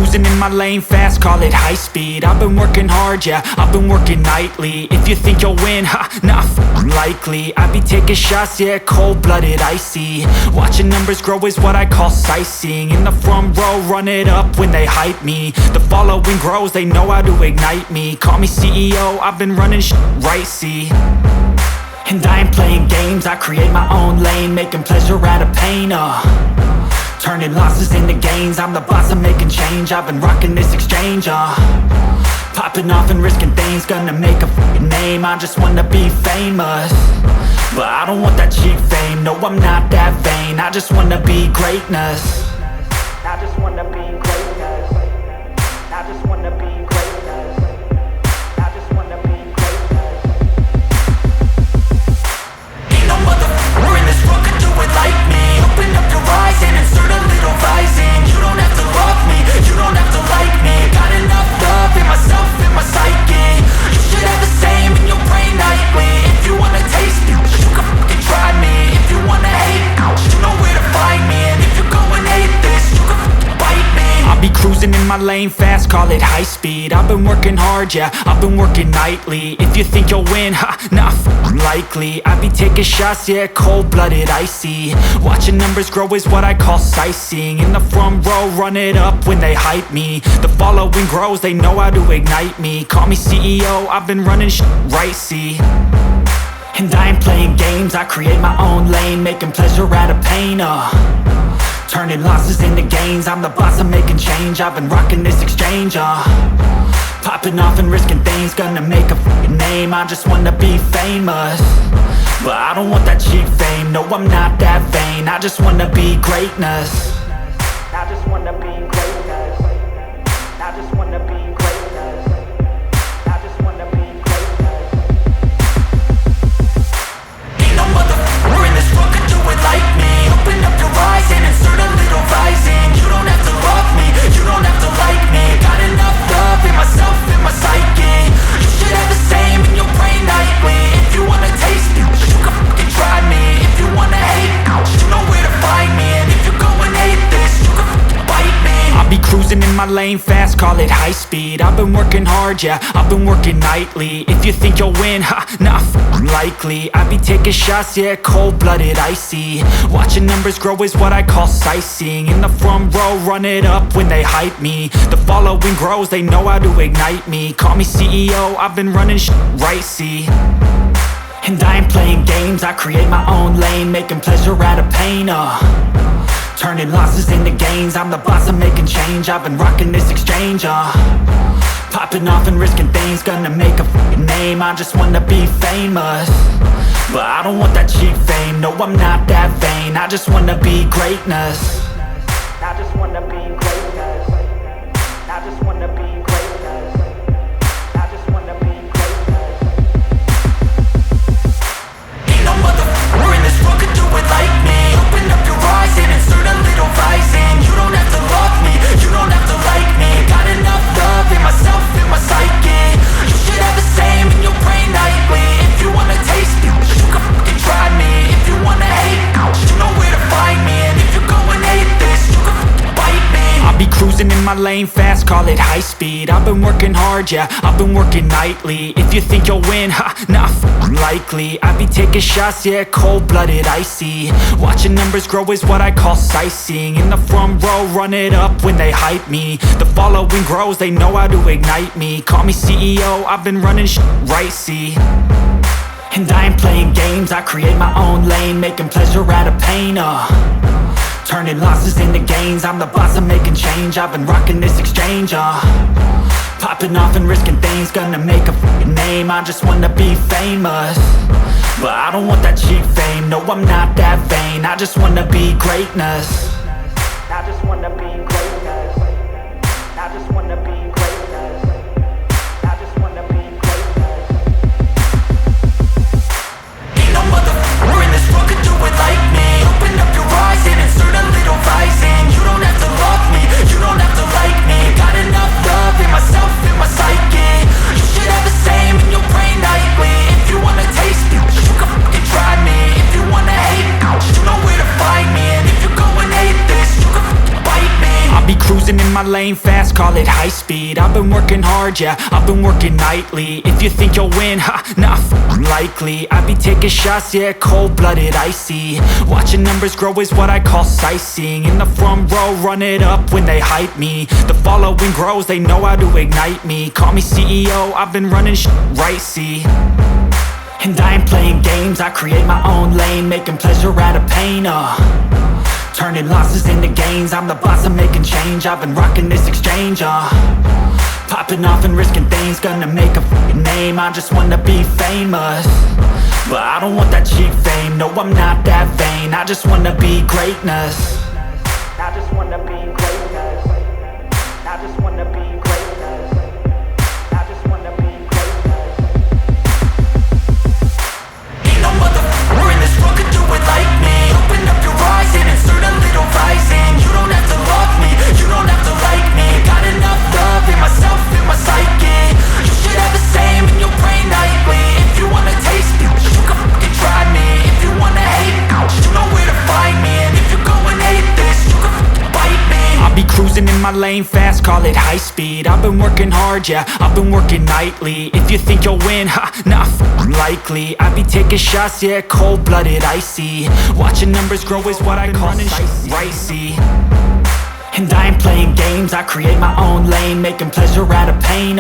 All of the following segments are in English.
cruising in my lane fast, call it high speed. I've been working hard, yeah, I've been working nightly. If you think you'll win, ha, not likely. I be taking shots, yeah, cold-blooded, icy. Watching numbers grow is what I call sightseeing. In the front row, run it up when they hype me. The following grows, they know how to ignite me. Call me CEO, I've been running right, see. And I ain't playing games, I create my own lane, making pleasure out of pain, turning losses into gains, I'm the boss, I'm making change. I've been rocking this exchange, popping off and risking things, gonna make a f***ing name. I just wanna be famous, but I don't want that cheap fame. No, I'm not that vain, I just wanna be greatness. I just wanna be greatness. I just wanna be greatness. I just wanna be greatness. Ain't no motherfucker in this world could do it like me. Open up your eyes and insert a little rising. You don't have to love me, you don't have to like me. Got enough love in myself, in my psyche. You should have the same in your brain nightly. If you wanna taste me, you can fucking try me. If you wanna hate, you know where to find me. And if you're going hate this, you can fucking bite me. I'll be cruising in my lane fast, call it high speed. I've been working hard, yeah, I've been working nightly. If you think you'll win, ha, not likely. I be taking shots, yeah, cold-blooded, icy. Watching numbers grow is what I call sightseeing. In the front row, run it up when they hype me. The following grows, they know how to ignite me. Call me CEO, I've been running right, see. And I ain't playing games, I create my own lane, making pleasure out of pain, turning losses into gains, I'm the boss, I'm making change. I've been rocking this exchange, popping off and risking things, gonna make a f***ing name. I just wanna be famous, but I don't want that cheap fame. No, I'm not that vain, I just wanna be greatness. I just wanna be greatness. I just wanna be greatness. I just wanna be greatness. Ain't no motherfucker in this world could do it like me. Open up your eyes and insert a little rising. You don't have to love me, you don't have to like me. Got enough love in myself, in my psyche. You should have the same in your brain nightly. If you wanna taste me, you can fucking try me. If you wanna hate, you know where to find me. And if you're going hate this, you can fucking bite me. I'll be cruising in my lane fast, call it high speed. I've been working hard, yeah, I've been working nightly. If you think you'll win, ha, not likely. I be taking shots, yeah, cold-blooded, icy. Watching numbers grow is what I call sightseeing. In the front row, run it up when they hype me. The following grows, they know how to ignite me. Call me CEO, I've been running right, see. And I ain't playing games, I create my own lane, making pleasure out of pain, turning losses into gains, I'm the boss, I'm making change. I've been rocking this exchange, popping off and risking things, gonna make a f***ing name. I just wanna be famous, but I don't want that cheap fame. No, I'm not that vain, I just wanna be greatness. I just wanna be greatness. I just wanna be greatness. I just wanna be greatness. Ain't no motherfucker in this world could do it like me. Open up your eyes and insert a little rising. You don't have to love me, you don't have to like me. Got enough love in myself, in my psyche. You should have the same in your brain nightly. If you wanna taste me, you can fucking try me. If you wanna hate, you know where to find me. And if you're going hate this, you can fucking bite me. I'll be cruising in my lane fast, call it high speed. I've been working hard, yeah, I've been working nightly. If you think you'll win, ha, not likely. I be taking shots, yeah, cold-blooded, icy. Watching numbers grow is what I call sightseeing. In the front row, run it up when they hype me. The following grows, they know how to ignite me. Call me CEO, I've been running right, see. And I ain't playing games, I create my own lane, making pleasure out of pain, turning losses into gains, I'm the boss, I'm making change. I've been rocking this exchange, popping off and risking things, gonna make a f***ing name. I just wanna be famous, but I don't want that cheap fame. No, I'm not that vain, I just wanna be greatness. I just wanna be greatness. I just wanna be greatness. I just wanna be greatness. Ain't no motherfucker in this world could do it like me. Open up your eyes and insert a little rising. You don't have to love me, you don't have to like me. Got enough love in myself, in my psyche. You should have the same in your brain nightly. If you wanna taste me, you can fucking try me. If you wanna hate, you know where to find me. And if you're going hate be cruising in my lane fast, call it high speed. I've been working hard, yeah, I've been working nightly. If you think you'll win, ha, not likely. I be taking shots, yeah, cold-blooded, icy. Watching numbers grow is what I call sightseeing. In the front row, run it up when they hype me. The following grows, they know how to ignite me. Call me CEO, I've been running right, see. And I ain't playing games, I create my own lane, making pleasure out of pain, turning losses into gains. I'm the boss, I'm making change. I've been rocking this exchange, popping off and risking things. Gonna make a name, I just wanna be famous. But I don't want that cheap fame, no, I'm not that vain. I just wanna be greatness. I just wanna be greatness. I just wanna be greatness. I just wanna be greatness. Ain't no motherfucker in this world could do it like me. Open up your eyes and insert a little rising. You don't have to love me, you don't have to like me. Got enough love in myself, in my psyche. You should have the same in your brain nightly. If you wanna taste me, you can fucking try me. If you wanna hate me, you know where to find me. And if you go and hate this, you can fucking bite me. I'll be cruising in my lane fast, call it high speed. I've been working hard, yeah, I've been working nightly. If you think you'll win, ha, not likely. I be taking shots, yeah, cold-blooded, icy. Watching numbers grow is what I call ricey. And I ain't playing games, I create my own lane, making pleasure out of pain,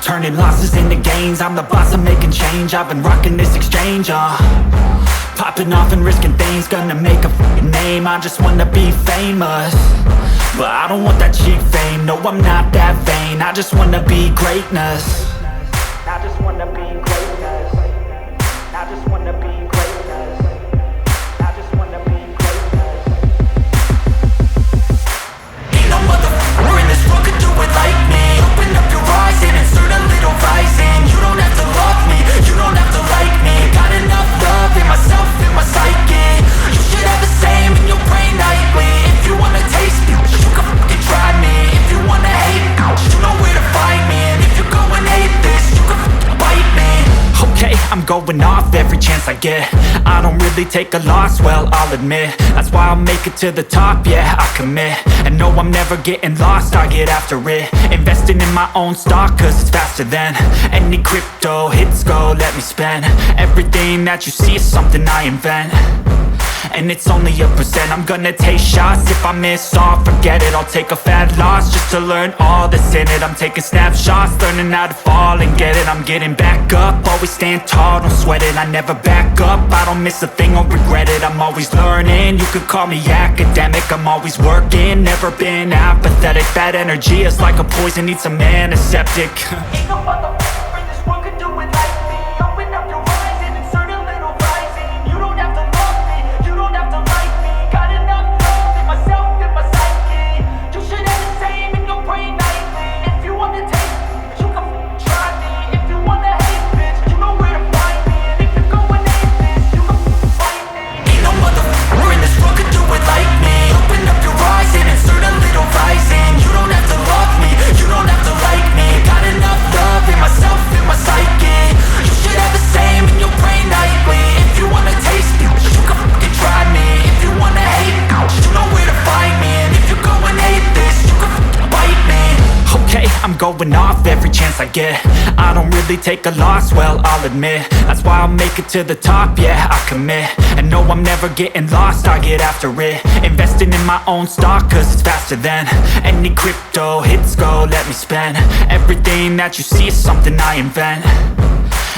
turning losses into gains. I'm the boss, I'm making change. I've been rocking this exchange, popping off and risking things. Gonna make a name, I just wanna be famous. But I don't want that cheap fame, no, I'm not that vain. I just wanna be greatness. I just wanna be greatness. I just wanna be greatness. I just wanna be greatness. Ain't no motherfucker in this world could do it like me. Open up your eyes and insert a little rising. You don't have to love me, you don't have to like me. Got enough love in myself, in my psyche. You should have the same in your brain nightly. If you wanna taste me, you can fucking try me. If you wanna hate me, you know where to find me. And if you go and hate this, you can fucking bite me. Okay, I'm going off every chance I get. I don't really take a loss, well, I'll admit. That's why I'll make it to the top, yeah, I commit. And no, I'm never getting lost, I get after it. Investing in my own stock, cause it's faster than any crypto hits go, let me spend. Everything that you see is something I invent. And it's only a percent. I'm gonna take shots. If I miss all, forget it. I'll take a fat loss just to learn all that's in it. I'm taking snapshots, learning how to fall and get it. I'm getting back up, always stand tall, don't sweat it. I never back up, I don't miss a thing or regret it. I'm always learning, you could call me academic. I'm always working, never been apathetic. Bad energy is like a poison, needs some antiseptic. Ain't no motherfucker in this world could do it like me. Open up your eyes and insert a little rising. You don't have to love me, you don't have to like me. Got enough love in myself, in my psyche. You should have the same in your brain nightly. If you wanna taste me, you can try me. If you wanna hate bitch, you know where to find me. And if you go and hate this, you can fight me. Ain't no motherfucker in this world could do it like me. Open up your eyes and insert a little rising. You don't have to love me, you don't have to like me. Got enough love in myself, in my psyche. You should have the same in your brain nightly. If you wanna taste me, you can fucking try me. If you wanna hate me, you know where to find me. And if you go and hate this, you can fucking bite me. Okay, I'm going off every chance I get. I don't really take a loss, well, I'll admit. That's why I'll make it to the top, yeah, I commit. And no, I'm never getting lost, I get after it. Investing in my own stock, cause it's faster than any crypto hits go, let me spend. Everything that you see is something I invent.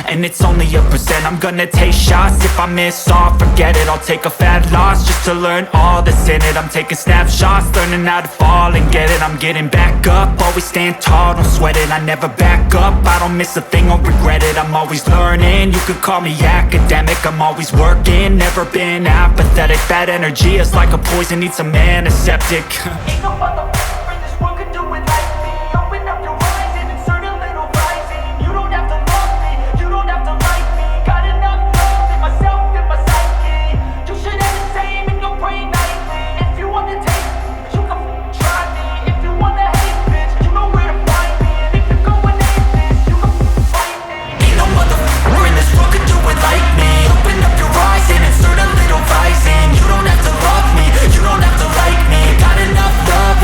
And it's only a percent. I'm gonna take shots. If I miss all, forget it. I'll take a fat loss just to learn all that's in it. I'm taking snapshots, learning how to fall and get it. I'm getting back up, always stand tall, don't sweat it. I never back up, I don't miss a thing or regret it. I'm always learning, you could call me academic. I'm always working, never been apathetic. Bad energy is like a poison, needs some antiseptic. Ain't no motherfucker in this world could do it like me. Open up your eyes and insert a little rising. You don't have to love me, you don't have to like me. Got enough love in myself, in my psyche. You should have the same in your brain nightly. If you wanna taste me, you can try me. If you wanna hate bitch, you know where to find me. And if you go and hate this, you can fight me. Ain't no motherfucker in this world could do it like me. Open up your eyes and insert a little rising. You don't have to love me, you don't have to like me. Got enough love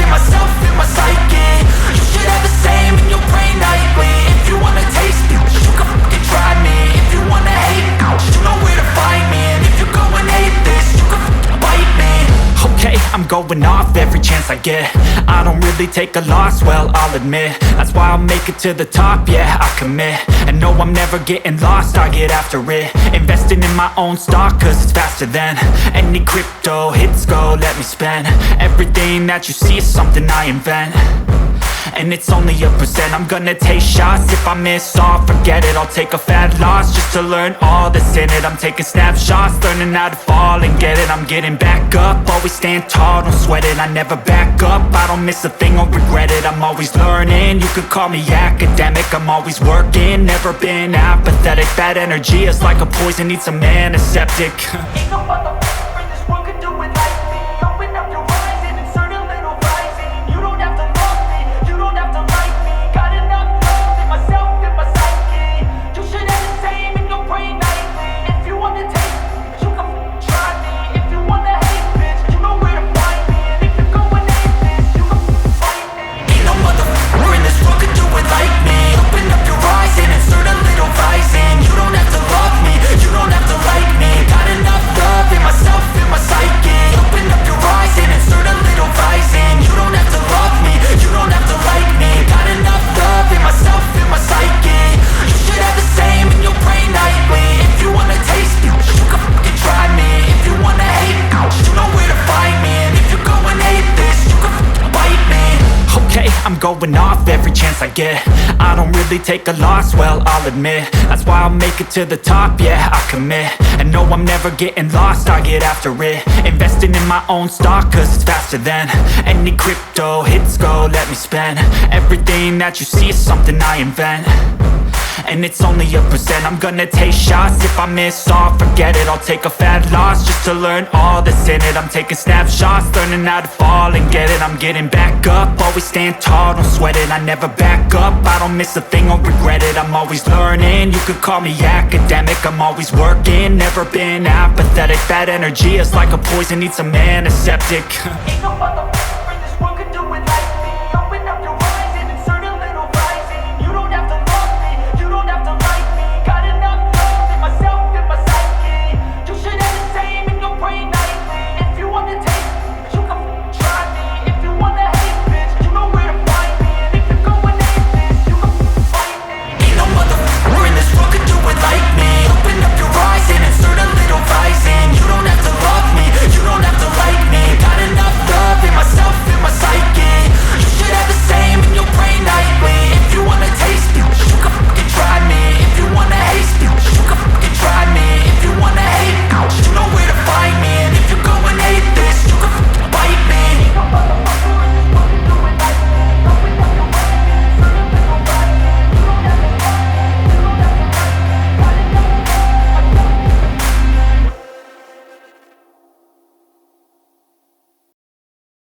going off every chance I get. I don't really take a loss, well, I'll admit. That's why I'll make it to the top, yeah, I commit. And no, I'm never getting lost, I get after it. Investing in my own stock, cause it's faster than any crypto hits go, let me spend. Everything that you see is something I invent, and it's only a percent. I'm gonna take shots, if I miss all, forget it. I'll take a fat loss just to learn all that's in it. I'm taking snapshots, learning how to fall and get it. I'm getting back up, always stand tall, don't sweat it. I never back up, I don't miss a thing or regret it. I'm always learning, you could call me academic. I'm always working, never been apathetic. Bad energy is like a poison, needs some antiseptic. Ain't no motherfucker in this world could do it like me. Open up your eyes and insert a little rising. You don't have to love me, you don't have to like me. Got enough love in myself, in my psyche. You should have the same in your brain nightly. If you wanna take me, you can try me. If you wanna hate, bitch, you know where to find me. And if you're going aimless, you can fight me. Ain't no motherfucker in this world could do it like me. Open up your eyes and insert a little rising. You don't have to love me, you don't have to like me. Got enough love in myself, in my psyche. Open up your eyes and insert a little rising. You don't have to love me, you don't have to like me. Got enough love in myself, in my psyche. You should have the same in your brain nightly. If you wanna taste me, you can fucking try me. If you wanna hate me, you know where to find me. And if you're going hate this, you can fucking bite me. Okay, I'm going off every chance I get. I don't really take a loss, well, I'll admit. That's why I'll make it to the top, yeah, I commit. And no, I'm never getting lost, I get after it. Investing in my own stock, cause it's faster than any crypto hits go, let me spend. Everything that you see is something I invent, and it's only a percent. I'm gonna take shots, if I miss all, forget it. I'll take a fat loss just to learn all that's in it. I'm taking snapshots, learning how to fall and get it. I'm getting back up, always stand tall, don't sweat it. I never back up, I don't miss a thing or regret it. I'm always learning, you could call me academic. I'm always working, never been apathetic. Bad energy is like a poison, needs some antiseptic. Ain't no